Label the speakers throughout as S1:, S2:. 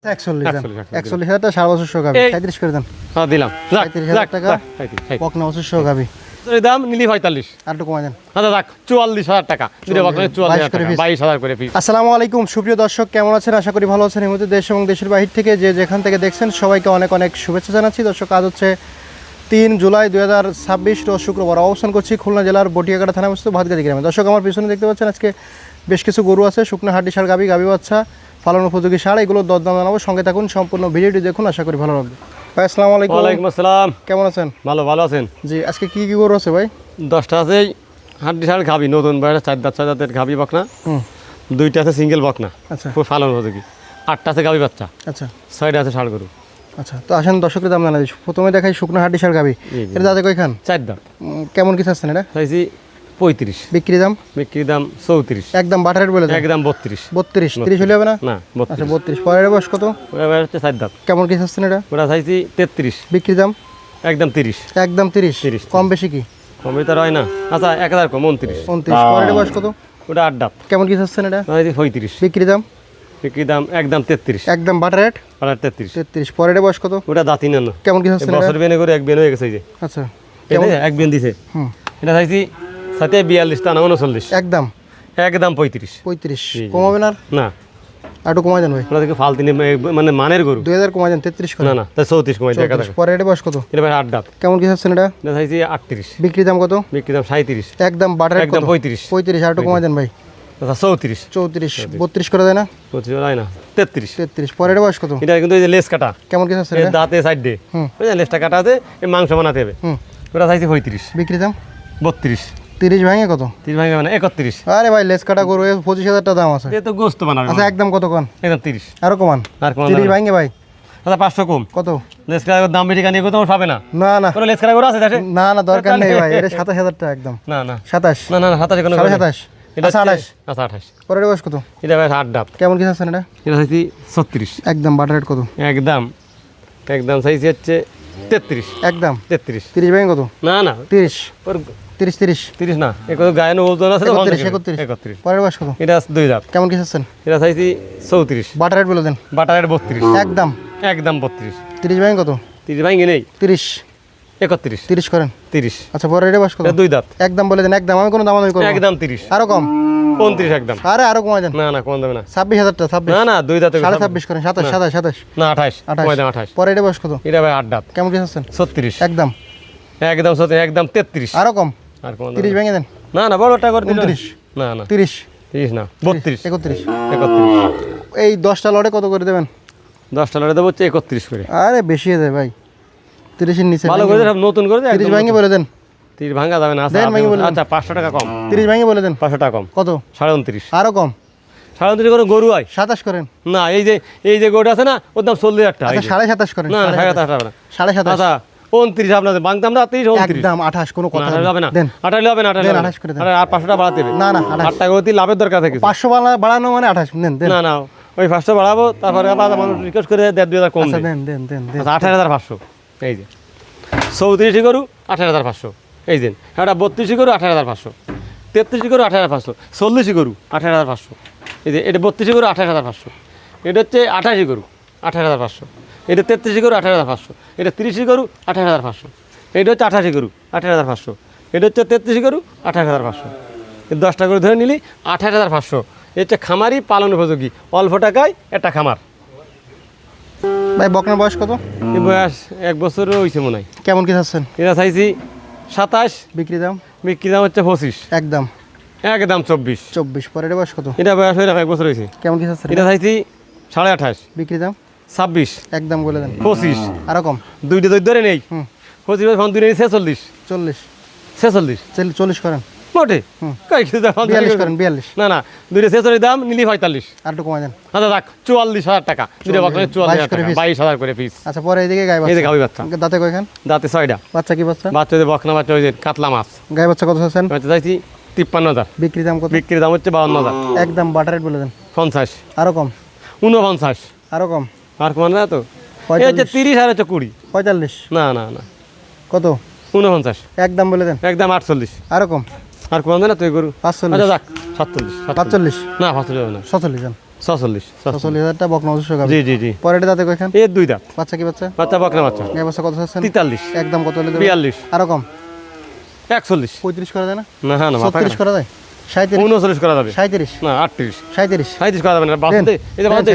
S1: 41,000 টাকা 7 বছর সহ গাবি 37 করে দেন।
S2: হ্যাঁ দিলাম।
S1: 37,000 টাকা বকনা বছর সহ গাবি।
S2: এর দাম নিলি 45
S1: আর একটু কমাই দেন।
S2: আচ্ছা রাখ 44,000 টাকা। দুটো বকনা 44,000 টাকা 22,000 করে পিস।
S1: আসসালামু আলাইকুম সুপ্রিয় দর্শক, কেমন আছেন? আশা করি ভালো আছেন। এই মুহূর্তে দেশ এবং দেশের বাহির থেকে যে যেখান থেকে দেখছেন সবাইকে অনেক অনেক শুভেচ্ছা জানাচ্ছি। দর্শক, আজ হচ্ছে 3 জুলাই 2026 রোজ শুক্রবার। অবস্থান করছি খুলনা জেলার বটিয়াঘাটা থানায় অবস্থিত ভাতগাছি গ্রামে। দর্শক, আমার পিছনে দেখতে পাচ্ছেন আজকে বেশ কিছু গরু আছে, শুকনো হাড্ডি সার গাবি বাচ্চা, ফালানো উপযোগী সার, এগুলো দরদাম জানাবো। সঙ্গে থাকুন, সম্পূর্ণ ভিডিওটি দেখুন, আশা করি ভালো লাগবে। ভাই আসসালামু আলাইকুম।
S2: ওয়ালাইকুম আসসালাম।
S1: কেমন আছেন?
S2: ভালো আছেন?
S1: জি, আজকে কি কি গরু আছে ভাই?
S2: 10টা আছে হাড্ডি সার গাবি, নতুন বাইরে 4 দাঁতের গাবি বকনা। 2টা আছে সিঙ্গেল বকনা,
S1: আচ্ছা,
S2: খুব ফালানো উপযোগী। 8টা আছে গাবি বাচ্চা,
S1: আচ্ছা,
S2: 6টা আছে ষাড় গরু।
S1: আচ্ছা, তো আসেন দর্শকের দাম জানা দিই। প্রথমে দেখাই শুকনো হাড্ডি সার গাবি। এটা দাঁতে কয়খান?
S2: 4 দাঁত।
S1: কেমন কি চাচ্ছেন এটা?
S2: চাইছি 35।
S1: বিক্রি দাম?
S2: বিক্রির দাম 34।
S1: একদম বাটার রেট বলে দেন।
S2: একদম 32।
S1: 32 30 হলে হবে না?
S2: না 32।
S1: আচ্ছা 32। পরের বয়স কত?
S2: ওটা হচ্ছে 4 দাঁত।
S1: কেমন কি চাচ্ছেন এটা?
S2: ওটা চাইছি 33।
S1: বিক্রি দাম?
S2: একদম 30।
S1: একদম 30। কম বেশি কি?
S2: কমই তো হয় না। আচ্ছা 1000 কম 29।
S1: 29। পরের বয়স কত?
S2: ওটা 8 দাঁত।
S1: কেমন কি চাচ্ছেন এটা?
S2: চাইছি 35।
S1: বিক্রি দাম?
S2: বিক্রির দাম একদম 33।
S1: একদম বাটার রেট?
S2: ওটা 33।
S1: 33। পরের বয়স কত?
S2: ওটা দাঁতই না।
S1: কেমন কি চাচ্ছেন এটা?
S2: বছর বেনে করে এক বেন হয়ে গেছে এই যে।
S1: আচ্ছা,
S2: কেমন এক বেন দিছে। এটা চাইছি 42 টা না 39।
S1: একদম
S2: 35।
S1: 35। কমাবেন আর?
S2: না,
S1: আর একটু কমাই দেন ভাই।
S2: ওটা থেকে ফালতিনি মানে মানের গরু।
S1: 2000 কমাই দেন। 33 করে।
S2: না তাই 34 কমাই দেখা দেখা।
S1: পরের বয়স কত?
S2: এটা ভাই 8 দাঁত।
S1: কেমন কি চাচ্ছেন এটা?
S2: এটা চাইছি 38।
S1: বিক্রি দাম কত?
S2: বিক্রির দাম 37।
S1: একদম বাটার রেট
S2: একদম
S1: কত?
S2: 35।
S1: 35। আর একটু কমাই দেন ভাই।
S2: আচ্ছা 34।
S1: 34। 32 করে দেয় না?
S2: 32 হয় না 33।
S1: 33। পরের বয়স কত?
S2: এটা কিন্তু এই যে লেস কাটা।
S1: কেমন কি চাচ্ছেন
S2: এই
S1: এটা?
S2: দাঁতে সাইড দে। বুঝলেন, লেসটা কাটা আছে, এই মাংস বানাতে হবে। ওটা চাইছি 35।
S1: বিক্রি দাম?
S2: 32।
S1: 30 ভাঙে কত?
S2: 30 ভাঙে মানে 31।
S1: আরে ভাই, লেস কাটা গরু 25,000 টাকা দাম আছে।
S2: এ তো গোস্ত বানাবে।
S1: আচ্ছা, একদম কত কোন?
S2: একদম 30।
S1: আরো কমান।
S2: আর কোন
S1: 30 ভাঙে ভাই।
S2: আচ্ছা 500 কম।
S1: কত?
S2: লেস কাটার দাম বেশি কানিয়ে কোথাও পাবে না।
S1: না না
S2: কোনো লেস কাটা গরু আছে দেশে?
S1: না না, দরকার নেই ভাই। এটা 27,000 টাকা একদম।
S2: না না
S1: 27।
S2: না না 27 কোনো
S1: 27.5।
S2: এটা
S1: আচ্ছা 28।
S2: আচ্ছা 28।
S1: পরের বয়স কত?
S2: এটা ভাই 8 দাঁত।
S1: কেমন কি চাচ্ছেন এটা?
S2: এটা চাইছি 36।
S1: একদম বাটার রেট কত?
S2: একদম চাইছি হচ্ছে 33।
S1: একদম
S2: 33।
S1: 30 ভাঙে কত?
S2: না না
S1: 30।
S2: ওর
S1: 30
S2: 30 না, এ কত গায়ের ওজন আছে তো
S1: 31।
S2: 31।
S1: পরের বয়স কত?
S2: এটা 2 দাঁত।
S1: কেমন কি চাচ্ছেন?
S2: এটা চাইছি 34।
S1: বাটার রেট বলে দেন।
S2: বাটারের 32।
S1: একদম
S2: 32।
S1: 30 ভাঙে কত?
S2: 30 ভাঙে নেই।
S1: 30।
S2: 31।
S1: 30 করেন।
S2: 30।
S1: আচ্ছা, পরের বয়স কত?
S2: এটা 2 দাঁত।
S1: একদম বলে দেন। একদম, আমি কোনো দামাদামি করব না।
S2: একদম 30।
S1: আরো কম?
S2: 29 একদম।
S1: আরে আরো কমাই দেন।
S2: না না কোন দেবে না।
S1: 26,000 টাকা। 26।
S2: না না 2 দাঁত।
S1: 26.5 করেন। 27।
S2: না 28। কমাই দাম 28।
S1: পরের বয়স কত?
S2: এটা ভাই 8 দাঁত।
S1: কেমন কি চাচ্ছেন?
S2: 36।
S1: একদম
S2: 33।
S1: আরো কম?
S2: আর কোন
S1: 30 ভেঙে দেন।
S2: না না বড়টা করে দিন।
S1: 29।
S2: না না
S1: 30।
S2: 30 না 32।
S1: 31।
S2: 31।
S1: এই 10টা লড়ে কত করে দেবেন?
S2: 10টা লড়ে দেবো হচ্ছে 31 করে।
S1: আরে বেশি হয়ে যায় ভাই। 30 এর নিচে
S2: ভালো করে সব নতুন করে
S1: 30 ভেঙে বলে দেন।
S2: 30 ভাঙা যাবে না।
S1: দেন ভেঙে বলে দেন।
S2: আচ্ছা 500 টাকা কম।
S1: 30 ভেঙে বলে দেন।
S2: 500 টাকা কম।
S1: কত?
S2: 29.5।
S1: আরো কম?
S2: 29 করে গরু হয়
S1: 27 করেন।
S2: না। এই যে গরুটা আছে না, ওর দাম 40,000 টাকা।
S1: আচ্ছা 27.5 করেন।
S2: না 27,000 টাকা না।
S1: 27.5।
S2: আচ্ছা 29 আপনাদের বাংতা আমরা 30 29
S1: একদম 28 কোনো কথা
S2: হবে না।
S1: দেন।
S2: 28 হবে না।
S1: 28 করে দেন।
S2: আর 500 টাকা বাড়াতে হবে।
S1: না না
S2: 8 টাকা করে লাভের দরকার থাকে।
S1: 500 বাড়ানো মানে 28 দেন। দেন।
S2: না না ওই 500 বাড়াবো, তারপরে আবার মানুষ রিকোয়েস্ট করে 1.5-2,000 কম
S1: আচ্ছা
S2: দেয়।
S1: দেন।
S2: 28,500। এই যে 34 গরু 28,500। এই যে এটা 32 গরু 28,500। 33 গরু 28,500। 40 গরু 28,500। এই যে এটা 32 গরু 28,500। এটা হচ্ছে 28 গরু 28,500। এটা 33 গরু 28,500। এটা 30 গরু 28,500। এটা হচ্ছে 28 গরু 28,500। এটা হচ্ছে 33 গরু 28,500। 10টা গরু ধরে নিলি 28,500। এটা হচ্ছে খামারি পালন উপযোগী, অল্প টাকায় একটা খামার।
S1: ভাই বকনার বয়স কত?
S2: এই বয়স 1 বছরও হয়েছে মনে হয়।
S1: কেমন কি চাচ্ছেন?
S2: এটা চাইছি 27।
S1: বিক্রি দাম?
S2: বিক্রি দাম হচ্ছে 25।
S1: একদম
S2: 24।
S1: 24। পরের বয়স কত?
S2: এটা বয়স হয়ে 1 বছর হয়েছে।
S1: কেমন কি চাচ্ছেন?
S2: এটা চাইছি 28.5।
S1: বিক্রি দাম?
S2: 26।
S1: একদম বলে দেন।
S2: 25।
S1: আরো কম?
S2: দুইটা ধরে নেই। 25 ফোন দুই নেই 46।
S1: 40
S2: 46
S1: 40 করেন।
S2: মোটে কই কিছু দাম
S1: 42 করেন। 42।
S2: না না দুইটা 46 দাম নিলি 45।
S1: আর একটু কমাই দেন।
S2: আচ্ছা রাখ 44,000 টাকা। দুইটা বকনা 44,000 টাকা। 22,000 করে পিস।
S1: আচ্ছা, পরে এইদিকে গাই
S2: এই
S1: বাচ্চা।
S2: যে গাবি বাচ্চা।
S1: দাঁতে কয়খান?
S2: দাঁতে 6টা।
S1: বাচ্চা কি বাচ্চা?
S2: বাচ্চা যে বকনা বাচ্চা ওই যে কাতলা মাছ।
S1: গাই বাচ্চা কত চাচ্ছেন?
S2: বাচ্চা চাইছি 53,000।
S1: বিক্রি দাম কত?
S2: বিক্রির দাম হচ্ছে 52,000।
S1: একদম বাটার রেট বলে দেন।
S2: 50।
S1: আরো কম?
S2: 49।
S1: আরো কম?
S2: আর কমান না তো।
S1: 45।
S2: এই হচ্ছে 30 আর হচ্ছে 20।
S1: 45।
S2: না
S1: কত?
S2: 49।
S1: একদম বলে দেন।
S2: একদম 48।
S1: আরো কম?
S2: আর কমান না তুই গরু।
S1: 45।
S2: আচ্ছা যাক 47।
S1: 45।
S2: না 45 হবে না।
S1: 47 জান।
S2: 46
S1: 46,000 টাকা বকনা অবশ্য গাবি।
S2: জি জি জি
S1: পরে এটা দাঁতে কয়খান?
S2: এর দুই দাঁত
S1: বাচ্চা কি বাচ্চা?
S2: বাচ্চা বকনা বাচ্চা
S1: গাই বাচ্চা কত চাচ্ছেন?
S2: 43
S1: একদম কত হলে দেবেন?
S2: 42
S1: আরো কম?
S2: 41
S1: 35 করা যায় না?
S2: না হ্যাঁ না মাথা
S1: 36 করা যায়? 37
S2: 39 করা যাবে
S1: 37
S2: না 38
S1: 37
S2: 37 করা যাবে না বাচ্চাতে এই যে বাচ্চা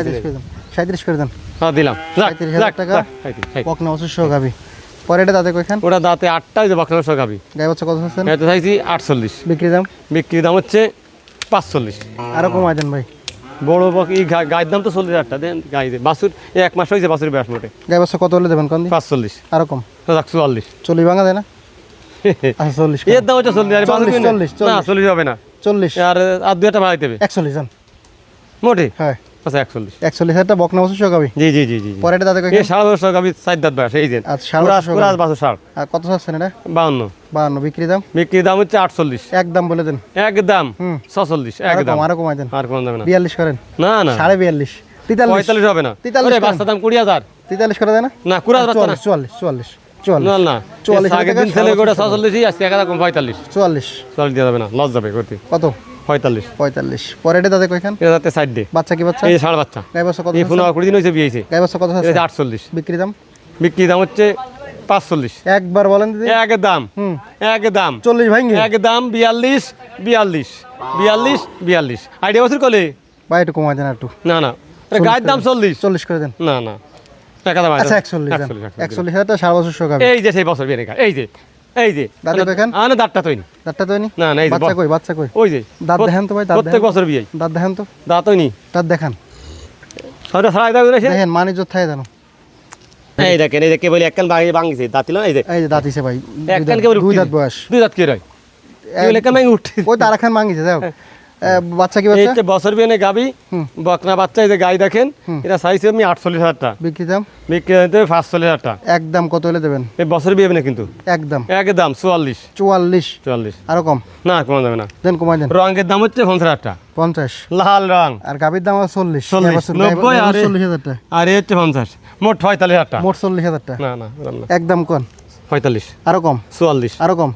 S1: 37 করে দেন।
S2: হ্যাঁ দিলাম যাক
S1: 37,000
S2: যাক
S1: টাকা।
S2: যাক, 37
S1: বকনা অবশ্য গাবি। পরে এটা দাঁতে কয়খান?
S2: ওটা দাঁতে 8টা যে বকনা বাচ্চা গাবি
S1: গাই বাচ্চা কত চাচ্ছেন?
S2: এটা চাইছি 48
S1: বিক্রি দাম?
S2: বিক্রির দাম হচ্ছে 45
S1: আরো কমায় দেন ভাই।
S2: বড় বকি গায়ের দাম তো 40,000 দেন গাই দে বাছুর এই এক মাস হয়েছে বাছুর ব্যাস মোটে
S1: গাই বাচ্চা কত হলে দেবেন কোন দিন?
S2: 45
S1: আরো কম?
S2: যাক 44
S1: 40 ভাঙা দেয় না? আচ্ছা 40
S2: এর দাম হচ্ছে 40 আর বাছুর
S1: 40,
S2: কিনে না 40 হবে না
S1: 40
S2: আর আর দুইটা বাড়াইতে হবে
S1: 41 জান।
S2: মোটে
S1: হ্যাঁ
S2: আচ্ছা 41
S1: 41,000 টাকা বকনা অবশ্য গাবি।
S2: জি জি জি জি
S1: পরে এটা দাঁতে
S2: এই
S1: কয়খান?
S2: 7.5 গাবি 4 দাঁত বয়স এই যে
S1: আচ্ছা 7,500
S2: পুরা
S1: গাবি।
S2: বাছুর 7
S1: আর কত চাচ্ছেন এটা?
S2: 52
S1: 52 বিক্রি দাম?
S2: বিক্রির দাম হচ্ছে 48
S1: একদম বলে দেন।
S2: একদম
S1: হুম।
S2: 46
S1: আরো
S2: একদম
S1: কম, আরো কমায় দেন।
S2: আর কোন যাবে না
S1: 42 করেন?
S2: না না
S1: 42.5 43
S2: 45 হবে না
S1: 43
S2: ওরে
S1: করেন।
S2: বাচ্চা দাম 20,000
S1: 43 করে দেয় না?
S2: না কুড়া বাচ্চা না
S1: 44
S2: না না
S1: 44
S2: আগের দিন ছেলে গোটা 46 আজকে একা রকম 45
S1: 44
S2: চল দিয়ে যাবে না লস যাবে করতে
S1: কত?
S2: 45
S1: 45 পরে এটা দাঁতে কয়খান?
S2: এটা যাতে সাইড দে
S1: বাচ্চা কি বাচ্চা?
S2: এই ষাঁড় বাচ্চা
S1: গাই বাচ্চা কত?
S2: এই 15-20 দিন হয়েছে বিয়ে হয়েছে
S1: গাই বাচ্চা কত আছে?
S2: এটা 48
S1: বিক্রি দাম?
S2: বিক্রি দাম হচ্ছে 45
S1: একবার বলেন দিদি।
S2: একদম
S1: হুম
S2: একদম
S1: 40 ভাঙে
S2: একদম 42 আইডিয়া বছর কলে
S1: ভাই একটু কমায় দেন একটু।
S2: না না আরে গায়ের দাম 40
S1: 40 করে দেন।
S2: না না টাকা দাম
S1: আচ্ছা 41 দেন। 41,000 টাকা 7 বছর শোকাবে।
S2: এই যে সেই বছর বিয়ে রেখা এই যে
S1: দাঁতে কয়খান?
S2: আনে দাঁতটা তৈনি
S1: দাঁতটা তো নি?
S2: না না এই যে
S1: বাচ্চা কই? বাচ্চা কই?
S2: ওই যে
S1: দাঁত দেখান তো ভাই, দাঁত
S2: প্রত্যেক
S1: দেখান।
S2: বছর বিয়ে
S1: দাঁত দেখান তো।
S2: দাঁত হয়নি
S1: দাঁত দেখান।
S2: ছয়টা ছাড়াই দাও রেখে
S1: দেখেন মানিজ্য থাই জানো।
S2: এই দেখেন এই যে কে বলি একখান ভাঙিছে দাঁতিল এই যে
S1: এই যে দাঁত ইসে ভাই।
S2: একখান কে বলি
S1: দুই দাঁত বয়স।
S2: দুই দাঁত কে রয় কে বলি একখান ভাঙি উঠছে
S1: ওই তো আরেকখান মাঙ্গিছে যাও। বাচ্চা কি
S2: এই
S1: বাচ্চা?
S2: যে বছর বিয়ে গাবি
S1: হুম।
S2: বকনা বাচ্চা এই যে গাই দেখেন এটা চাইছি আমি 48,000 টাকা
S1: বিক্রি দাম?
S2: বিক্রি হতে 45,000 টাকা
S1: একদম কত হলে দেবেন?
S2: এই বছর বিয়ে না কিন্তু
S1: একদম
S2: একদম 44
S1: 44 আরো কম
S2: না কমা যাবে না
S1: দেন, কমাই দেন।
S2: রঙের দাম হচ্ছে 50,000 টাকা
S1: 50
S2: লাল রং
S1: আর গাভীর দাম আছে 40
S2: 40, 90 আর
S1: 40,000 টাকা
S2: আর এই হচ্ছে 50 মোট 45,000 টাকা
S1: মোট 40,000 টাকা
S2: না না না, না,
S1: একদম কোন?
S2: 45
S1: আরো কম
S2: 44
S1: আরো কম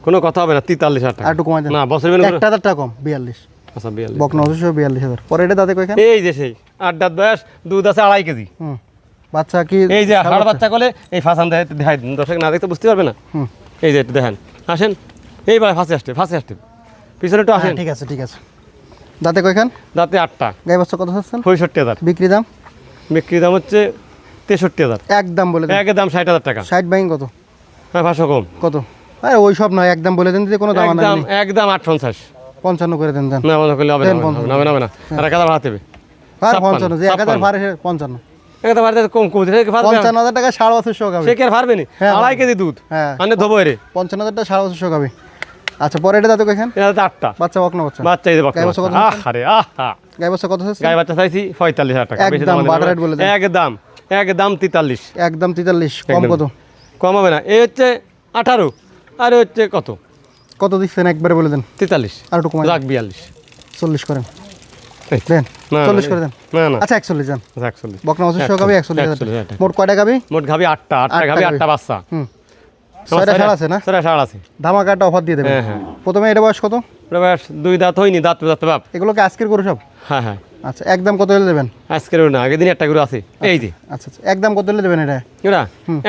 S2: কোনো কথা হবে না 43,000 টাকা
S1: আর একটু কমাই দেন।
S2: না বছর বিয়ে
S1: 1,000 টাকা কম 42
S2: আচ্ছা 42
S1: বকনা অবশ্য 42,000 পরে এটা দাঁতে কয়খান?
S2: এই যে সেই 8 দাঁত বয়স দুধ আছে 2.5 কেজি
S1: হুম বাচ্চা কি?
S2: এই যে হাড় বাচ্চা কলে এই ফাঁসান দেখাই দিন দর্শক না দেখতে বুঝতে পারবে না
S1: হুম
S2: এই যে একটু দেখেন আসেন এইবার ফাঁসে আসতে পিছনে একটু আসেন
S1: হ্যাঁ, ঠিক আছে দাঁতে কয়খান?
S2: দাঁতে 8টা
S1: গাই বাচ্চা কত চাচ্ছেন?
S2: 65,000
S1: বিক্রি দাম?
S2: বিক্রি দাম হচ্ছে 63,000
S1: একদম বলে দেন।
S2: একদম 60,000 টাকা
S1: 60 বাইং কত?
S2: হ্যাঁ 500 কম
S1: কত? আরে ওই সব নয়, একদম বলে দেন দিদি, কোনো দাম
S2: একদম
S1: নাই।
S2: একদম 850
S1: 55 করে দেন দেন।
S2: না মনে করলে হবে
S1: দেন
S2: না
S1: 55
S2: হবে না আর এক হাজার বাড়াতে হবে
S1: আর
S2: 56,
S1: 55 যে 1000 ভারে 55
S2: একটা বাড়াতে কম কম দিলে পারবে
S1: 55,000 টাকা 7,500 গাবে।
S2: সে কি আর পারবে না
S1: হ্যাঁ,
S2: 2.5 কেজি দুধ
S1: হ্যাঁ
S2: আনে ধোবো এরে
S1: 55,000 টাকা 7,500 গাবে। আচ্ছা পরে এটা দাঁতে কয়খান?
S2: এটা 8টা
S1: বাচ্চা বকনা বাচ্চা।
S2: বাচ্চা এই যে
S1: গাই বাচ্চা কত?
S2: আরে আহা
S1: গাই বাচ্চা কত চাচ্ছেন?
S2: গাই বাচ্চা চাইছি 45,000 টাকা বেশি
S1: একদম
S2: দাম
S1: বাটার রেট বলে দেন।
S2: একদম 43
S1: একদম 43 কম কত?
S2: কম হবে না এই হচ্ছে 18 আর এই হচ্ছে কত
S1: কত দিচ্ছেন একবারে বলে দেন।
S2: 43
S1: আর একটু কমাই
S2: রাখ 42
S1: 40 করেন
S2: এই,
S1: দেন।
S2: না,
S1: 40
S2: না,
S1: করে দেন।
S2: না না
S1: আচ্ছা 41 জান।
S2: 41
S1: বকনা অবশ্য গাবে 41,000
S2: 41,000
S1: টাকা। মোট কয়টা গাবি?
S2: মোট গাবি 8টা গাবি 8টা বাচ্চা
S1: হুম 6টা ছাড় আছে না?
S2: ছয়টা ষাঁড় আছে
S1: ধামাকাটা অফার দিয়ে দেবেন।
S2: হ্যাঁ হ্যাঁ
S1: প্রথমে এটা বয়স কত?
S2: ওটা বয়স 2 দাঁত হয়নি দাঁত বাপ
S1: এগুলোকে আজকের করে সব?
S2: হ্যাঁ হ্যাঁ
S1: আচ্ছা একদম কত হলে দেবেন?
S2: আজকের না আগের দিন একটা করে আছে এই যে
S1: আচ্ছা একদম কত হলে দেবেন এটা?
S2: ওরা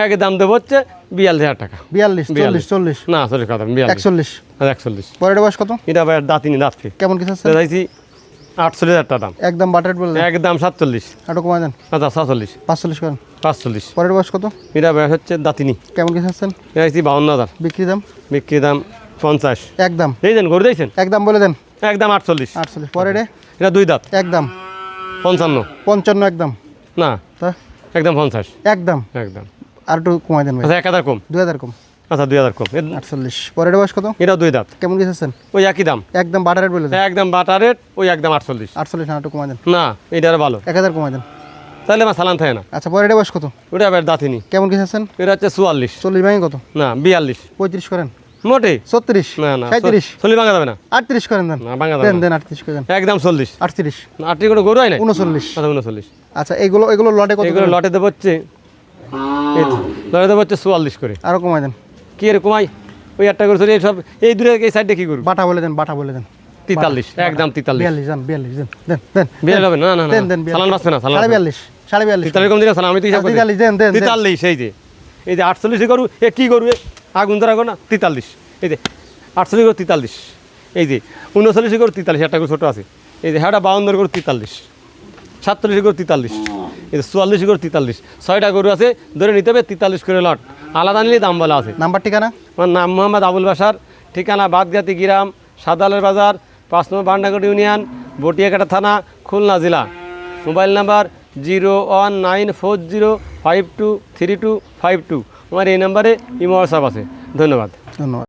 S2: একে দাম দেবো হচ্ছে 42,000 টাকা
S1: 42 40 40
S2: না সরি কথা 42
S1: 41
S2: 41
S1: পরে এটা বয়স কত?
S2: এটা আবার দাঁতিনি দাঁত ফে
S1: কেমন কিছু আছে?
S2: চাইছি 48,000 টাকা দাম
S1: একদম বাটার বলে দেন।
S2: একদম 47
S1: একটু কমাই দেন।
S2: আচ্ছা 47
S1: 45 করেন।
S2: 45
S1: পরের বয়স কত?
S2: এটা বয়স হচ্ছে দাঁতিনি
S1: কেমন কিছু আছেন?
S2: এটা চাইছি 52,000
S1: বিক্রি দাম?
S2: বিক্রি দাম 50
S1: একদম
S2: এই দেন গরু দিয়েছেন
S1: একদম বলে দেন।
S2: একদম 48
S1: 48 পরে রে
S2: এটা 2 দাঁত
S1: একদম
S2: 55
S1: 55 একদম
S2: না
S1: তা
S2: একদম 50
S1: একদম
S2: একদম
S1: আর একটু কমাই দেন ভাই।
S2: আচ্ছা 1000 কম
S1: 2000 কম।
S2: আচ্ছা 2000 কম
S1: 48 পরের বয়স কত?
S2: এটা 2 দাঁত
S1: কেমন কিছু আছেন?
S2: ওই একই দাম
S1: একদম বাটার বলে দেন।
S2: একদম বাটার রেট ওই একদম 48
S1: 48 না একটু কমাই দেন।
S2: না এটা আর ভালো
S1: 1000 কমাই দেন।
S2: তাহলে আমার সালান থাকে না
S1: আচ্ছা পরের বয়স কত?
S2: ওটা আবার দাঁতিনি
S1: কেমন কিছু আছেন?
S2: এটা হচ্ছে 44
S1: 40 ভাঙে কত?
S2: না 42
S1: 35 করেন।
S2: মোটে
S1: 36
S2: না না
S1: 37
S2: চল্লিশ ভাঙা যাবে না
S1: 38 করেন দেন।
S2: না ভাঙা যাবে
S1: দেন
S2: না
S1: দেন 38 করে দেন।
S2: একদম 40
S1: 38
S2: না 38 কোনো গরু হয় না
S1: 39
S2: আচ্ছা 39
S1: আচ্ছা এগুলো লটে কত?
S2: এগুলো লটে দেবো হচ্ছে এই তো, লটে দেবো হচ্ছে 44 করে
S1: আরো কমাই দেন।
S2: কি এরকম আই ওই একটা করে চলি সব এই দূরে এই সাইডে কি করবো
S1: বাটা বলে দেন বাটা বলে দেন।
S2: 43 একদম 43
S1: 42 দেন 42 দেন দেন দেন
S2: বিয়াল্লিশ হবে না না না
S1: দেন দেন
S2: সালান বাঁচবে না সালান
S1: 42 42
S2: 43 কম দিলে সালাম আমি তো হিসাব করি
S1: 43 দেন দেন
S2: 43 এই যে 48 গরু এ কি গরু এ আগুন ধরা গো না 43 এই যে 48 গরু 43 এই যে 39 গরু 43 একটা গরু ছোট আছে এই যে হ্যাঁ 52 গরু 43 47 গরু 43 এই যে 44 গরু 43 ছয়টা গরু আছে ধরে নিতে হবে 43 করে লট আলাদা নিলে দাম বলা আছে
S1: নাম্বার ঠিকানা
S2: আমার নাম মোহাম্মদ আবুল বাশার ঠিকানা বাদগাতি গ্রাম সাদালের বাজার 5 নম্বর বান্ডাগড় ইউনিয়ন বটিয়াকাটা থানা খুলনা জেলা মোবাইল নাম্বার 01940523252 আমার এই নাম্বারে ইমো হোয়াটসঅ্যাপ আছে ধন্যবাদ
S1: ধন্যবাদ।